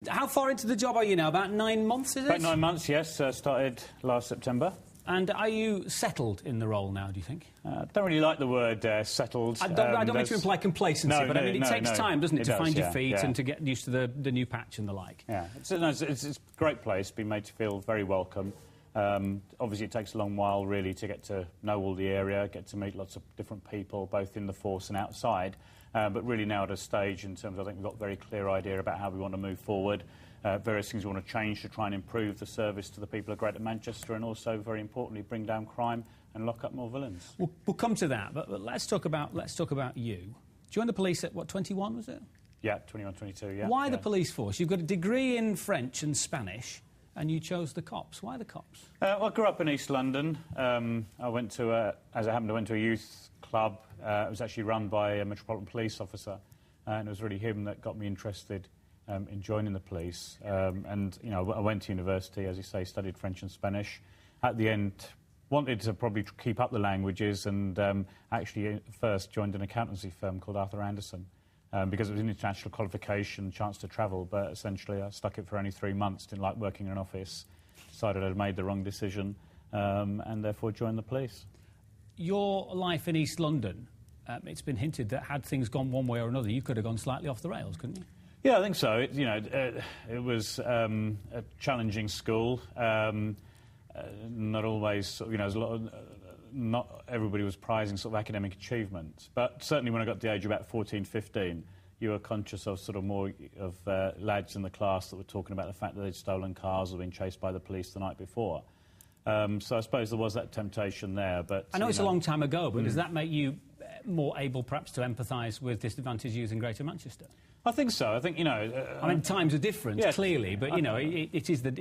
How far into the job are you now? About 9 months, is it? About 9 months, yes. Started last September. And are you settled in the role now, do you think? Don't really like the word settled. I don't mean to imply complacency, but I mean, it takes time, doesn't it, to find your feet and to get used to the new patch and the like. Yeah, it's a great place, been made to feel very welcome. Obviously, it takes a long while, really, to get to know all the area, get to meet lots of different people, both in the force and outside. But really now at a stage in terms, I think we've got a very clear idea about how we want to move forward, various things we want to change to try and improve the service to the people of Greater Manchester and also, very importantly, bring down crime and lock up more villains. We'll come to that, but let's talk about you. Joined the police at, what, 21, was it? Yeah, 21, 22, yeah. Why the police force? You've got a degree in French and Spanish, and you chose the cops. Why the cops? I grew up in East London. I went to, as it happened, I went to a youth club. It was actually run by a Metropolitan Police officer, and it was really him that got me interested in joining the police. And, you know, I went to university, as you say, studied French and Spanish. At the end, wanted to probably keep up the languages and actually first joined an accountancy firm called Arthur Anderson. Because it was an international qualification, chance to travel, but essentially I stuck it for only 3 months, didn't like working in an office, decided I'd made the wrong decision, and therefore joined the police. Your life in East London, it's been hinted that had things gone one way or another, you could have gone slightly off the rails, couldn't you? Yeah, I think so. It was a challenging school, not always, you know, there's a lot of... not everybody was prizing sort of academic achievements, but certainly when I got to the age of about 14, 15, you were conscious of sort of more of lads in the class that were talking about the fact that they'd stolen cars or been chased by the police the night before. So I suppose there was that temptation there, but... I know it's a long time ago, but does that make you more able perhaps to empathise with disadvantaged youth in Greater Manchester? I think so. I think, you know... I mean, times are different, clearly, but, you know, it is the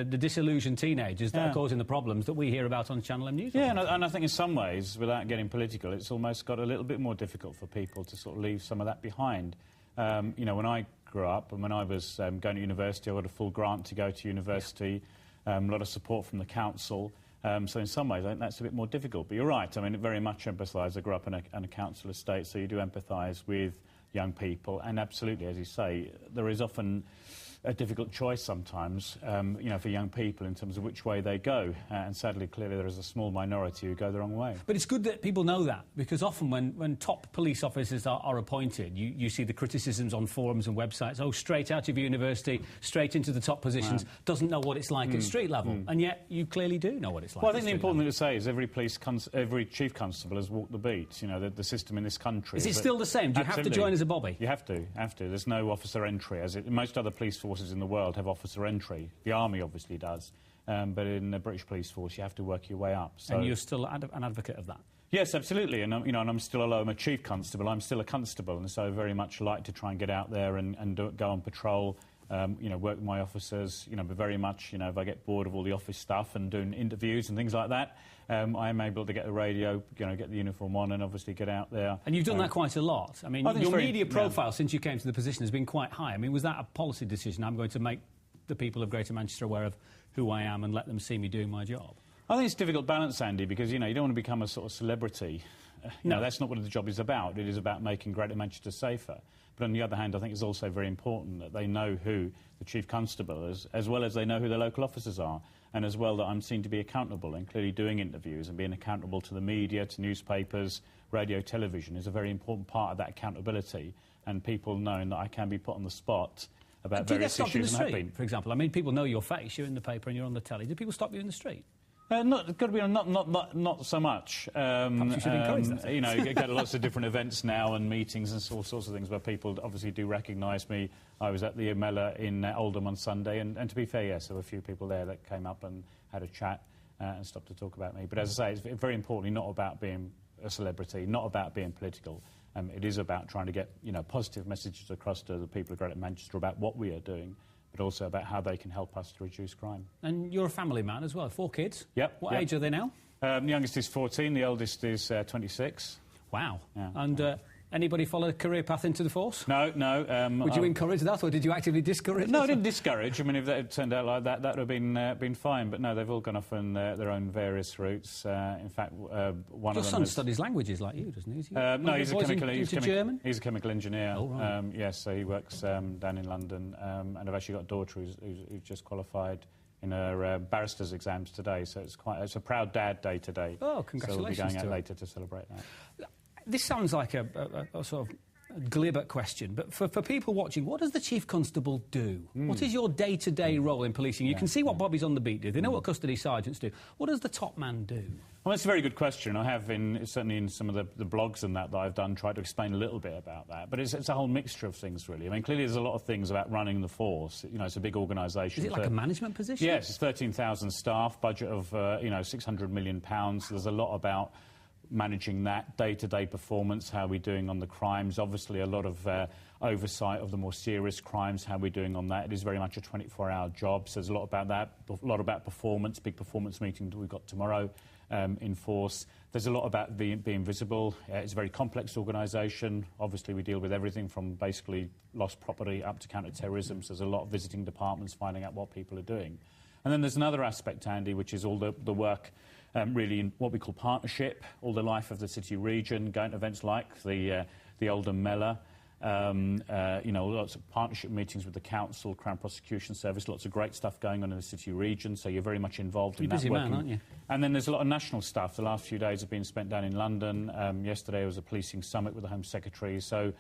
disillusioned teenagers that are causing the problems that we hear about on Channel M News. Yeah, and I think in some ways, without getting political, it's almost got a little bit more difficult for people to sort of leave some of that behind. You know, when I grew up and when I was going to university, I got a full grant to go to university, a lot of support from the council. So in some ways, I think that's a bit more difficult. But you're right, I mean, very much empathise. I grew up in a council estate, so you do empathise with young people, and absolutely, as you say, there is often a difficult choice sometimes, you know, for young people in terms of which way they go, and sadly, clearly, there is a small minority who go the wrong way. But it's good that people know that, because often when top police officers are appointed, you see the criticisms on forums and websites, oh, straight out of university, straight into the top positions, doesn't know what it's like at street level, and yet you clearly do know what it's like. Well, I think the important thing to say is every chief constable has walked the beat, you know, the system in this country. Is it still the same? Do you have to join as a bobby? You have to. There's no officer entry, as most other police forces in the world have officer entry. The Army obviously does, but in the British Police Force you have to work your way up. So. And you're still an advocate of that? Yes, absolutely, and you know, and I'm still, although I'm a chief constable, I'm still a constable, and so I very much like to try and get out there and go on patrol, you know, work with my officers, you know, but very much, you know, if I get bored of all the office stuff and doing interviews and things like that, I am able to get the radio, you know, get the uniform on and obviously get out there. And you've done that quite a lot. I mean, your media profile since you came to the position has been quite high. I mean, was that a policy decision? I'm going to make the people of Greater Manchester aware of who I am and let them see me doing my job. I think it's a difficult balance, Andy, because, you know, you don't want to become a sort of celebrity. No, that's not what the job is about. It is about making Greater Manchester safer. But on the other hand, I think it's also very important that they know who the Chief Constable is, as well as they know who the local officers are, and as well that I'm seen to be accountable, and clearly doing interviews and being accountable to the media, to newspapers, radio, television is a very important part of that accountability, and people knowing that I can be put on the spot about various issues. Do you get stopped in the street, for example? I mean, people know your face, you're in the paper and you're on the telly. Do people stop you in the street? Not so much. Perhaps you should encourage that. You know, you get lots of different events now and meetings and all sorts of things where people obviously do recognise me. I was at the Amela in Oldham on Sunday, and to be fair, yes, there were a few people there that came up and had a chat and stopped to talk about me. But as I say, it's very importantly not about being a celebrity, not about being political. It is about trying to get, you know, positive messages across to the people of Greater Manchester about what we are doing, but also about how they can help us to reduce crime. And you're a family man as well, 4 kids? Yep. What age are they now? The youngest is 14, the eldest is 26. Wow. Yeah. And Anybody follow a career path into the force? No. Would you encourage that, or did you actively discourage it? No, I didn't discourage. I mean, if that had turned out like that, that would have been fine. But no, they've all gone off on their own various routes. In fact, one of them... Your son studies languages like you, doesn't he? No, he's German? He's a chemical engineer. Oh, right. Yes, so he works down in London. And I've actually got a daughter who's just qualified in her barrister's exams today. So it's a proud dad day today. Oh, congratulations. So we'll be going out later to celebrate that. This sounds like a sort of glibber question, but for people watching, what does the Chief Constable do? What is your day-to-day role in policing? You can see what Bobbies on the beat do. They know what custody sergeants do. What does the top man do? Well, that's a very good question. I have, certainly in some of the blogs and that I've done, tried to explain a little bit about that. But it's a whole mixture of things, really. I mean, clearly there's a lot of things about running the force. You know, it's a big organisation. Is it like a management position? Yes, it's 13,000 staff, budget of, £600 million. There's a lot about managing that day-to-day performance, how we're doing on the crimes. Obviously, a lot of oversight of the more serious crimes, how we're doing on that. It is very much a 24-hour job, so there's a lot about that, a lot about performance, big performance meeting that we've got tomorrow in force. There's a lot about being visible. It's a very complex organisation. Obviously, we deal with everything from basically lost property up to counter-terrorism, so there's a lot of visiting departments, finding out what people are doing. And then there's another aspect, Andy, which is all the work really in what we call partnership, all the life of the city region, going to events like the Oldham Mellor, lots of partnership meetings with the council, Crown Prosecution Service, lots of great stuff going on in the city region, so you're very much involved in that. You're a busy man, aren't you? And then there's a lot of national stuff. The last few days have been spent down in London. Yesterday was a policing summit with the Home Secretary, so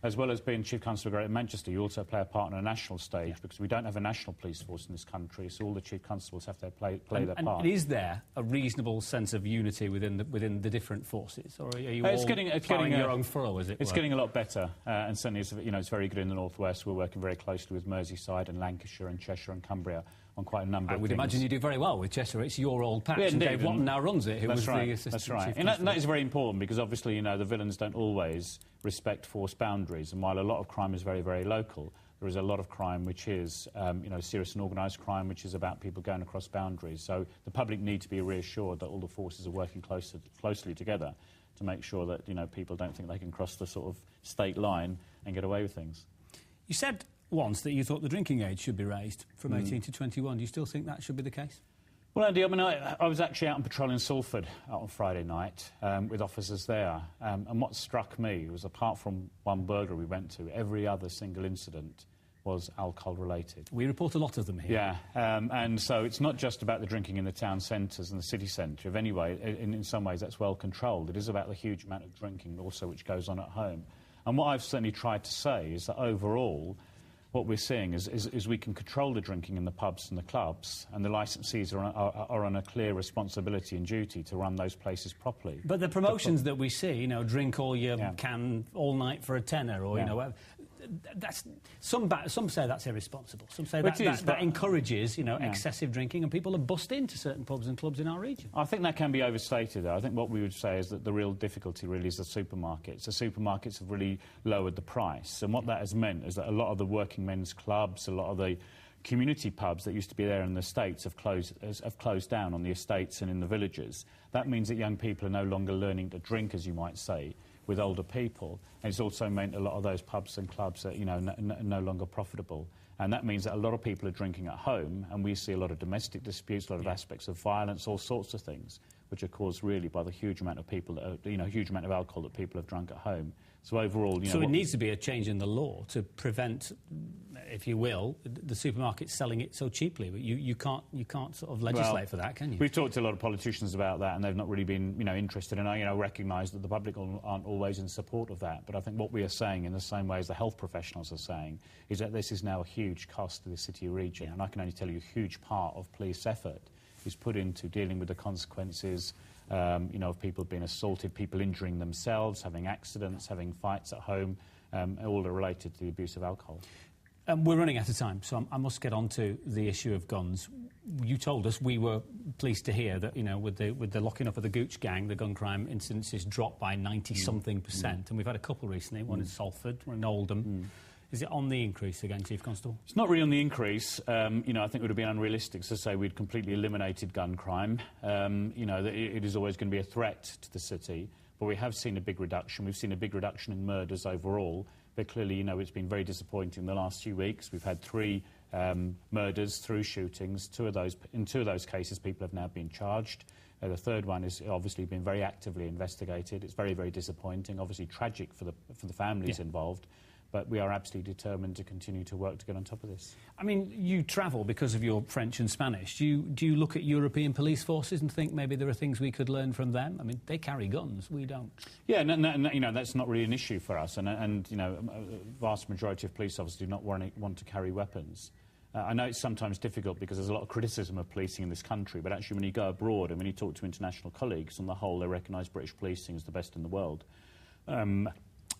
as well as being Chief Constable at Manchester, you also play a part on a national stage because we don't have a national police force in this country, so all the Chief Constables have to play their part. And is there a reasonable sense of unity within the different forces, or are you all ploughing your own furrow, as it were? It's getting a lot better, and certainly it's very good in the North West. We're working very closely with Merseyside and Lancashire and Cheshire and Cumbria on quite a number of things. I would imagine you do very well with Cheshire. It's your old patch, and Dave Watton now runs it, who was the assistant That's right. Chief And Constable. that is very important because obviously, the villains don't always respect force boundaries, and while a lot of crime is very, very local, there is a lot of crime which is, serious and organised crime, which is about people going across boundaries. So the public need to be reassured that all the forces are working closely together to make sure that, people don't think they can cross the sort of state line and get away with things. You said once that you thought the drinking age should be raised from 18 to 21. Do you still think that should be the case? Well, Andy, I was actually out on patrol in Salford on Friday night with officers there, and what struck me was, apart from one burglary we went to, every other single incident was alcohol-related. We report a lot of them here. Yeah, and so it's not just about the drinking in the town centres and the city centre. If anyway, in some ways that's well controlled. It is about the huge amount of drinking also which goes on at home. And what I've certainly tried to say is that overall, what we're seeing is we can control the drinking in the pubs and the clubs, and the licensees are on a clear responsibility and duty to run those places properly. But the promotions that we see, drink all your can all night for a tenner, or, that's some say that's irresponsible. Some say that encourages, excessive drinking, and people are bussed into certain pubs and clubs in our region. I think that can be overstated, though. I think what we would say is that the real difficulty really is the supermarkets. The supermarkets have really lowered the price, and what that has meant is that a lot of the working men's clubs, a lot of the community pubs that used to be there in the estates have closed down on the estates and in the villages. That means that young people are no longer learning to drink, as you might say, with older people. And it's also meant a lot of those pubs and clubs are, no longer profitable. And that means that a lot of people are drinking at home, and we see a lot of domestic disputes, a lot of aspects of violence, all sorts of things, which are caused really by the huge amount of people that are, huge amount of alcohol that people have drunk at home. So overall, So it needs to be a change in the law to prevent, if you will, the supermarkets selling it so cheaply. But you can't sort of legislate for that, can you? We've talked to a lot of politicians about that, and they've not really been, interested. And I, recognise that the public aren't always in support of that. But I think what we are saying, in the same way as the health professionals are saying, is that this is now a huge cost to the city region. And I can only tell you a huge part of police effort is put into dealing with the consequences of people being assaulted, people injuring themselves, having accidents, having fights at home, all are related to the abuse of alcohol. We're running out of time, so I must get on to the issue of guns. You told us, we were pleased to hear that, with the locking up of the Gooch gang, the gun crime incidences dropped by 90-something%. And we've had a couple recently, one in Salford, one in Oldham. Is it on the increase again, Chief Constable? It's not really on the increase. I think it would have been unrealistic to say we'd completely eliminated gun crime. It is always going to be a threat to the city. but we have seen a big reduction. We've seen a big reduction in murders overall, but clearly, you know, it's been very disappointing the last few weeks. We've had 3 murders through shootings. In two of those cases, people have now been charged. The third one is obviously been very actively investigated. It's very, very disappointing, obviously tragic for the families involved. But we are absolutely determined to continue to work to get on top of this. I mean, you travel because of your French and Spanish. Do you look at European police forces and think maybe there are things we could learn from them? I mean, they carry guns, we don't. Yeah, no, you know, that's not really an issue for us. And you know, a vast majority of police officers do not want to carry weapons. I know it's sometimes difficult because there's a lot of criticism of policing in this country, but actually when you go abroad and when you talk to international colleagues, on the whole, they recognise British policing as the best in the world.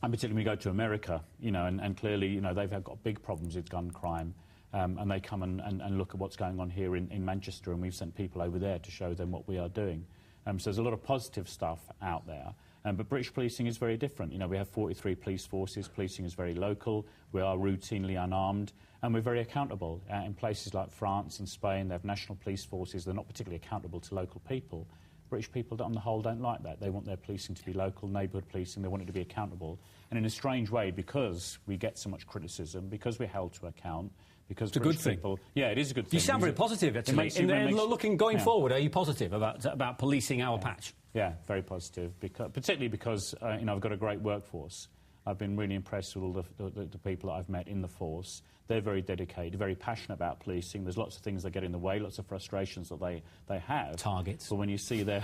And particularly when you go to America, you know, and clearly, you know, they've got big problems with gun crime, and they come and look at what's going on here in Manchester, and we've sent people over there to show them what we are doing. So there's a lot of positive stuff out there. But British policing is very different. You know, we have 43 police forces. Policing is very local. We are routinely unarmed, and we're very accountable. In places like France and Spain, they have national police forces. They're not particularly accountable to local people. British people, on the whole, don't like that. They want their policing to be local, neighbourhood policing. They want it to be accountable. And in a strange way, because we get so much criticism, because we're held to account, because it's a good thing. Yeah, it is a good thing. You sound very positive, actually. Looking going forward, are you positive about policing our patch? Yeah, very positive, particularly because you know, I've got a great workforce. I've been really impressed with all the people that I've met in the force. They're very dedicated, very passionate about policing. There's lots of things that get in the way, lots of frustrations that they have. Targets. But when you see their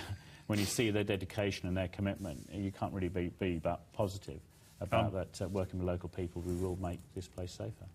dedication and their commitment, you can't really be but positive about that. Working with local people, we will make this place safer.